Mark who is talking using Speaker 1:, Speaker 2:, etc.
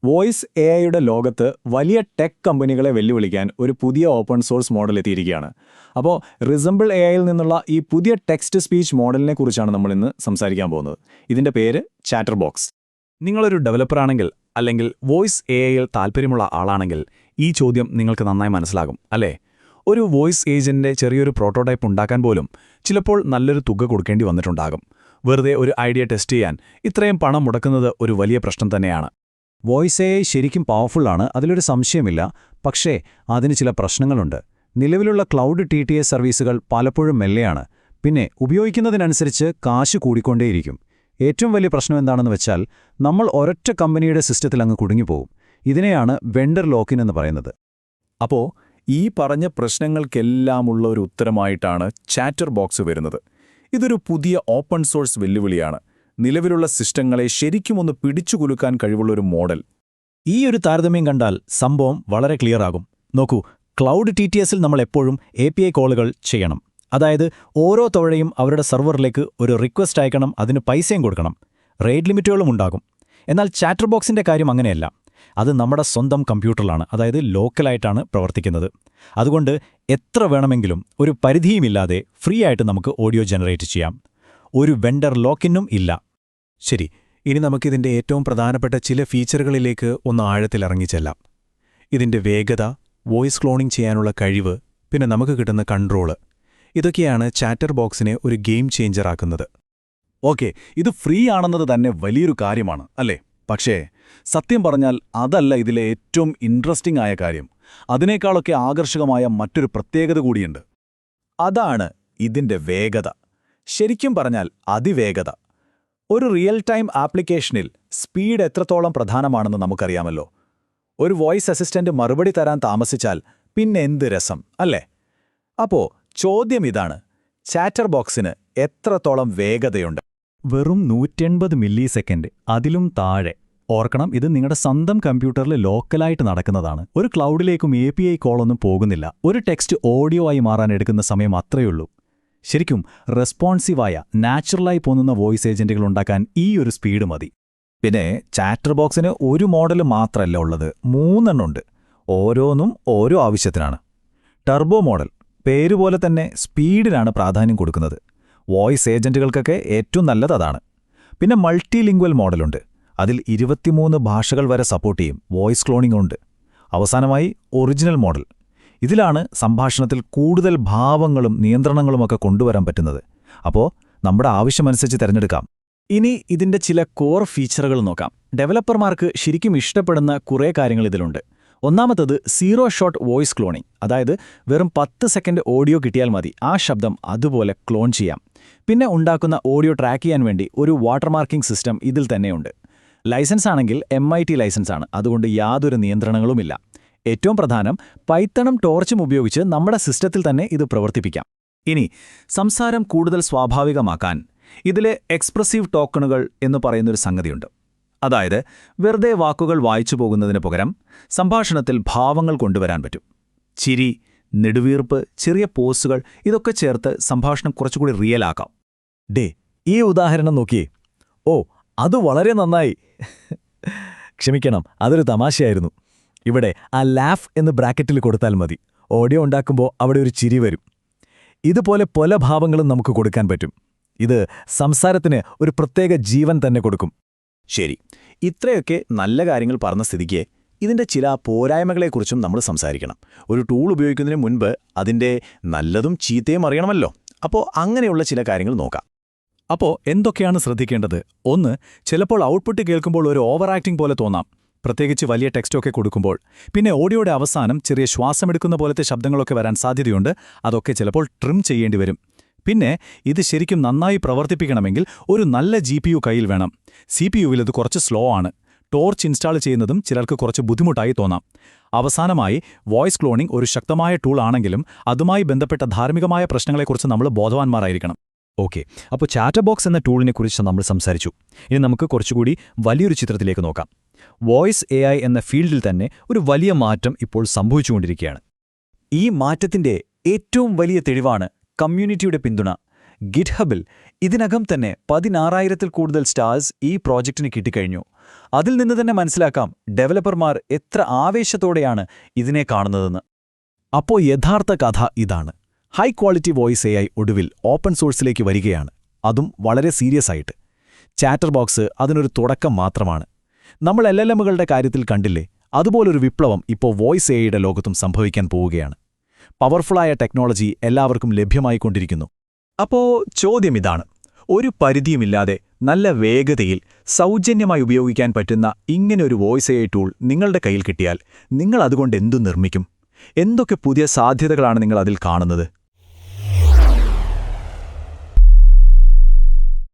Speaker 1: Voice എഐയുടെ ലോകത്ത് വലിയ tech കമ്പനികളെ വെല്ലുവിളിക്കാൻ ഒരു പുതിയ ഓപ്പൺ സോഴ്സ് മോഡൽ എത്തിയിരിക്കുകയാണ്. അപ്പോൾ റിസംബിൾ എഐയിൽ നിന്നുള്ള ഈ പുതിയ ടെക്സ്റ്റ് സ്പീച്ച് മോഡലിനെ കുറിച്ചാണ് നമ്മൾ ഇന്ന് സംസാരിക്കാൻ പോകുന്നത്. ഇതിന്റെ പേര് ചാറ്റർബോക്സ്.
Speaker 2: നിങ്ങളൊരു ഡെവലപ്പറാണെങ്കിൽ അല്ലെങ്കിൽ വോയിസ് എഐയിൽ താൽപ്പര്യമുള്ള ആളാണെങ്കിൽ ഈ ചോദ്യം നിങ്ങൾക്ക് നന്നായി മനസ്സിലാകും, അല്ലേ? ഒരു വോയിസ് ഏജന്റിന്റെ ചെറിയൊരു പ്രോട്ടോടൈപ്പ് ഉണ്ടാക്കാൻ പോലും ചിലപ്പോൾ നല്ലൊരു തുക കൊടുക്കേണ്ടി വന്നിട്ടുണ്ടാകും. വെറുതെ ഒരു ഐഡിയ ടെസ്റ്റ് ചെയ്യാൻ ഇത്രയും പണം മുടക്കുന്നത് ഒരു വലിയ പ്രശ്നം തന്നെയാണ്.
Speaker 3: വോയിസ് എഐ ശരിക്കും പവർഫുള്ളാണ്, അതിലൊരു സംശയമില്ല. പക്ഷേ അതിന് ചില പ്രശ്നങ്ങളുണ്ട്. നിലവിലുള്ള ക്ലൗഡ് TTS സർവീസുകൾ പലപ്പോഴും മെല്ലെയാണ്. പിന്നെ ഉപയോഗിക്കുന്നതിനനുസരിച്ച് കാശ് കൂടിക്കൊണ്ടേയിരിക്കും. ഏറ്റവും വലിയ പ്രശ്നം എന്താണെന്ന് വെച്ചാൽ നമ്മൾ ഒരൊറ്റ കമ്പനിയുടെ സിസ്റ്റത്തിൽ അങ്ങ് കുടുങ്ങിപ്പോകും. ഇതിനെയാണ് വെണ്ടർ ലോക്കിൻ എന്ന് പറയുന്നത്.
Speaker 1: അപ്പോൾ ഈ പറഞ്ഞ പ്രശ്നങ്ങൾക്കെല്ലാമുള്ള ഒരു ഉത്തരമായിട്ടാണ് ചാറ്റർബോക്സ് വരുന്നത്. ഇതൊരു പുതിയ ഓപ്പൺ സോഴ്സ് വെല്ലുവിളിയാണ്. നിലവിലുള്ള സിസ്റ്റങ്ങളെ ശരിക്കുമൊന്ന് പിടിച്ചുകുലുക്കാൻ കഴിവുള്ളൊരു മോഡൽ.
Speaker 3: ഈ ഒരു താരതമ്യം കണ്ടാൽ സംഭവം വളരെ ക്ലിയറാകും. നോക്കൂ, ക്ലൗഡ് TTSൽ നമ്മൾ എപ്പോഴും API കോളുകൾ ചെയ്യണം. അതായത് ഓരോ തവണയും അവരുടെ സെർവറിലേക്ക് ഒരു റിക്വസ്റ്റ് അയക്കണം, അതിന് പൈസയും കൊടുക്കണം, റേറ്റ് ലിമിറ്റുകളും ഉണ്ടാകും. എന്നാൽ ചാറ്റർബോക്സിന്റെ കാര്യം അങ്ങനെയല്ല. അത് നമ്മുടെ സ്വന്തം കമ്പ്യൂട്ടറിലാണ്, അതായത് ലോക്കലായിട്ടാണ് പ്രവർത്തിക്കുന്നത്. അതുകൊണ്ട് എത്ര വേണമെങ്കിലും ഒരു പരിധിയുമില്ലാതെ ഫ്രീ ആയിട്ട് നമുക്ക് ഓഡിയോ ജനറേറ്റ് ചെയ്യാം. ഒരു വെണ്ടർ ലോക്കിനും ഇല്ല.
Speaker 2: ശരി, ഇനി നമുക്കിതിന്റെ ഏറ്റവും പ്രധാനപ്പെട്ട ചില ഫീച്ചറുകളിലേക്ക് ഒന്ന് ആഴത്തിലിറങ്ങിച്ചെല്ലാം. ഇതിന്റെ വേഗത, വോയിസ് ക്ലോണിംഗ് ചെയ്യാനുള്ള കഴിവ്, പിന്നെ നമുക്ക് കിട്ടുന്ന കൺട്രോള്, ഇതൊക്കെയാണ് ചാറ്റർബോക്സിനെ ഒരു ഗെയിം ചേഞ്ചറാക്കുന്നത്.
Speaker 1: ഓക്കെ, ഇത് ഫ്രീ ആണെന്നത് തന്നെ വലിയൊരു കാര്യമാണ്, അല്ലേ? പക്ഷേ സത്യം പറഞ്ഞാൽ അതല്ല ഇതിലെ ഏറ്റവും ഇൻട്രസ്റ്റിംഗ് ആയ കാര്യം. അതിനേക്കാളൊക്കെ ആകർഷകമായ മറ്റൊരു പ്രത്യേകത കൂടിയുണ്ട്. അതാണ് ഇതിന്റെ വേഗത. ശരിക്കും പറഞ്ഞാൽ അതിവേഗത. ഒരു റിയൽ ടൈം ആപ്ലിക്കേഷനിൽ സ്പീഡ് എത്രത്തോളം പ്രധാനമാണെന്ന് നമുക്കറിയാമല്ലോ. ഒരു വോയിസ് അസിസ്റ്റന്റ് മറുപടി തരാൻ താമസിച്ചാൽ പിന്നെ എന്ത് രസം, അല്ലേ? അപ്പോ ചോദ്യം ഇതാണ്, ചാറ്റർബോക്സിന് എത്രത്തോളം വേഗതയുണ്ട്?
Speaker 3: വെറും 180 മില്ലി സെക്കൻഡ്, അതിലും താഴെ. ഓർക്കണം, ഇത് നിങ്ങളുടെ സ്വന്തം കമ്പ്യൂട്ടറിൽ ലോക്കലായിട്ട് നടക്കുന്നതാണ്. ഒരു ക്ലൗഡിലേക്കും API കോളൊന്നും പോകുന്നില്ല. ഒരു ടെക്സ്റ്റ് ഓഡിയോ ആയി മാറാൻ എടുക്കുന്ന സമയം അത്രയുള്ളൂ. ശരിക്കും റെസ്പോൺസീവായ, നാച്ചുറലായി തോന്നുന്ന വോയിസ് ഏജന്റുകൾ ഉണ്ടാക്കാൻ ഈ ഒരു സ്പീഡ് മതി.
Speaker 1: പിന്നെ ചാറ്റർബോക്സിന് ഒരു മോഡൽ മാത്രമല്ല ഉള്ളത്, 3 എണ്ണമുണ്ട്. ഓരോന്നും ഓരോ ആവശ്യത്തിനാണ്. ടർബോ മോഡൽ, പേരുപോലെ തന്നെ സ്പീഡിനാണ് പ്രാധാന്യം കൊടുക്കുന്നത്. വോയിസ് ഏജന്റുകൾക്കൊക്കെ ഏറ്റവും നല്ലത് അതാണ്. പിന്നെ മൾട്ടി ലിംഗ്വൽ മോഡലുണ്ട്. അതിൽ 23 ഭാഷകൾ വരെ സപ്പോർട്ട് ചെയ്യും. വോയിസ് ക്ലോണിംഗ് ഉണ്ട്. അവസാനമായി ഒറിജിനൽ മോഡൽ. ഇതിലാണ് സംഭാഷണത്തിൽ കൂടുതൽ ഭാവങ്ങളും നിയന്ത്രണങ്ങളുമൊക്കെ കൊണ്ടുവരാൻ പറ്റുന്നത്. അപ്പോൾ നമ്മുടെ ആവശ്യമനുസരിച്ച് തിരഞ്ഞെടുക്കാം.
Speaker 3: ഇനി ഇതിന്റെ ചില കോർ ഫീച്ചറുകൾ നോക്കാം. ഡെവലപ്പർമാർക്ക് ശരിക്കും ഇഷ്ടപ്പെടുന്ന കുറേ കാര്യങ്ങൾ ഇതിലുണ്ട്. ഒന്നാമത്തത് സീറോ ഷോട്ട് വോയിസ് ക്ലോണിംഗ്. അതായത് വെറും 10 സെക്കൻഡ് ഓഡിയോ കിട്ടിയാൽ മതി, ആ ശബ്ദം അതുപോലെ ക്ലോൺ ചെയ്യാം. പിന്നെ ഉണ്ടാക്കുന്ന ഓഡിയോ ട്രാക്ക് ചെയ്യാൻ വേണ്ടി ഒരു വാട്ടർമാർക്കിംഗ് സിസ്റ്റം ഇതിൽ തന്നെയുണ്ട്. ലൈസൻസ് ആണെങ്കിൽ MIT ലൈസൻസ് ആണ്, അതുകൊണ്ട് യാതൊരു നിയന്ത്രണങ്ങളുമില്ല. ഏറ്റവും പ്രധാനം, പൈത്തണും ടോർച്ചും ഉപയോഗിച്ച് നമ്മുടെ സിസ്റ്റത്തിൽ തന്നെ ഇത് പ്രവർത്തിപ്പിക്കാം. ഇനി സംസാരം കൂടുതൽ സ്വാഭാവികമാക്കാൻ ഇതിലെ എക്സ്പ്രസീവ് ടോക്കണുകൾ എന്ന് പറയുന്നൊരു സംഗതിയുണ്ട്. അതായത് വെറുതെ വാക്കുകൾ വായിച്ചു പോകുന്നതിന് പകരം സംഭാഷണത്തിൽ ഭാവങ്ങൾ കൊണ്ടുവരാൻ പറ്റും. ചിരി, നെടുവീർപ്പ്, ചെറിയ പോസുകൾ, ഇതൊക്കെ ചേർത്ത് സംഭാഷണം കുറച്ചുകൂടി റിയൽ ആക്കാം. ഈ ഉദാഹരണം നോക്കിയേ. ഓ, അത് വളരെ നന്നായി. ക്ഷമിക്കണം, അതൊരു തമാശയായിരുന്നു. ഇവിടെ ആ ലാഫ് എന്ന് ബ്രാക്കറ്റിൽ കൊടുത്താൽ മതി. ഓഡിയോ ഉണ്ടാക്കുമ്പോൾ അവിടെ ഒരു ചിരി വരും. ഇതുപോലെ പല ഭാവങ്ങളും നമുക്ക് കൊടുക്കാൻ പറ്റും. ഇത് സംസാരത്തിന് ഒരു പ്രത്യേക ജീവൻ തന്നെ കൊടുക്കും.
Speaker 1: ശരി, ഇത്രയൊക്കെ നല്ല കാര്യങ്ങൾ പറഞ്ഞ സ്ഥിതിക്ക് ഇതിന്റെ ചില പോരായ്മകളെക്കുറിച്ചും നമ്മൾ സംസാരിക്കണം. ഒരു ടൂൾ ഉപയോഗിക്കുന്നതിന് മുൻപ് അതിന്റെ നല്ലതും ചീത്തയും അറിയണമല്ലോ. അപ്പോൾ അങ്ങനെയുള്ള ചില കാര്യങ്ങൾ നോക്കാം.
Speaker 3: അപ്പോൾ എന്തൊക്കെയാണ് ശ്രദ്ധിക്കേണ്ടത്? ഒന്ന്, ചിലപ്പോൾ ഔട്ട്പുട്ട് കേൾക്കുമ്പോൾ ഒരു ഓവർ ആക്ടിംഗ് പോലെ തോന്നാം, പ്രത്യേകിച്ച് വലിയ ടെക്സ്റ്റൊക്കെ കൊടുക്കുമ്പോൾ. പിന്നെ ഓഡിയോയുടെ അവസാനം ചെറിയ ശ്വാസമെടുക്കുന്ന പോലത്തെ ശബ്ദങ്ങളൊക്കെ വരാൻ സാധ്യതയുണ്ട്. അതൊക്കെ ചിലപ്പോൾ ട്രിം ചെയ്യേണ്ടി വരും. പിന്നെ ഇത് ശരിക്കും നന്നായി പ്രവർത്തിപ്പിക്കണമെങ്കിൽ ഒരു നല്ല GPU കയ്യിൽ വേണം. CPUവിൽ ഇത് കുറച്ച് സ്ലോ ആണ്. ടോർച്ച് ഇൻസ്റ്റാൾ ചെയ്യുന്നതും ചിലർക്ക് കുറച്ച് ബുദ്ധിമുട്ടായി തോന്നാം. അവസാനമായി, വോയിസ് ക്ലോണിംഗ് ഒരു ശക്തമായ ടൂൾ ആണെങ്കിലും അതുമായി ബന്ധപ്പെട്ട ധാർമ്മികമായ പ്രശ്നങ്ങളെക്കുറിച്ച് നമ്മൾ ബോധവാന്മാരായിരിക്കണം.
Speaker 2: ഓക്കെ, അപ്പോൾ ചാറ്റർബോക്സ് എന്ന ടൂളിനെക്കുറിച്ച് നമ്മൾ സംസാരിച്ചു. ഇനി നമുക്ക് കുറച്ചുകൂടി വലിയൊരു ചിത്രത്തിലേക്ക് നോക്കാം. വോയിസ് AI എന്ന ഫീൽഡിൽ തന്നെ ഒരു വലിയ മാറ്റം ഇപ്പോൾ സംഭവിച്ചുകൊണ്ടിരിക്കുകയാണ്.
Speaker 3: ഈ മാറ്റത്തിന്റെ ഏറ്റവും വലിയ തെളിവാണ് കമ്മ്യൂണിറ്റിയുടെ പിന്തുണ. ഗിറ്റ്ഹബിൽ ഇതിനകം തന്നെ 16,000-ൽ കൂടുതൽ സ്റ്റാർസ് ഈ പ്രോജക്റ്റിന് കിട്ടിക്കഴിഞ്ഞു. അതിൽ നിന്ന് തന്നെ മനസ്സിലാക്കാം ഡെവലപ്പർമാർ എത്ര ആവേശത്തോടെയാണ് ഇതിനെ കാണുന്നതെന്ന്.
Speaker 2: അപ്പോൾ യഥാർത്ഥ കഥ ഇതാണ്. ഹൈ ക്വാളിറ്റി വോയിസ് AI ഒടുവിൽ ഓപ്പൺ സോഴ്സിലേക്ക് വരികയാണ്. അതും വളരെ സീരിയസ് ആയിട്ട്. ചാറ്റർ ബോക്സ് അതിനൊരു തുടക്കം മാത്രമാണ്. നമ്മൾ LLMകളുടെ കാര്യത്തിൽ കണ്ടില്ലേ, അതുപോലൊരു വിപ്ലവം ഇപ്പോൾ വോയിസ് AIയുടെ ലോകത്തും സംഭവിക്കാൻ പോവുകയാണ്. പവർഫുള്ളായ ടെക്നോളജി എല്ലാവർക്കും ലഭ്യമായിക്കൊണ്ടിരിക്കുന്നു.
Speaker 3: അപ്പോ ചോദ്യം ഇതാണ്: ഒരു പരിധിയുമില്ലാതെ നല്ല വേഗതയിൽ സൗജന്യമായി ഉപയോഗിക്കാൻ പറ്റുന്ന ഇങ്ങനെയൊരു വോയിസ് AI ടൂൾ നിങ്ങളുടെ കയ്യിൽ കിട്ടിയാൽ നിങ്ങൾ അതുകൊണ്ട് എന്തു നിർമ്മിക്കും? എന്തൊക്കെ പുതിയ സാധ്യതകളാണ് നിങ്ങൾ അതിൽ കാണുന്നത്?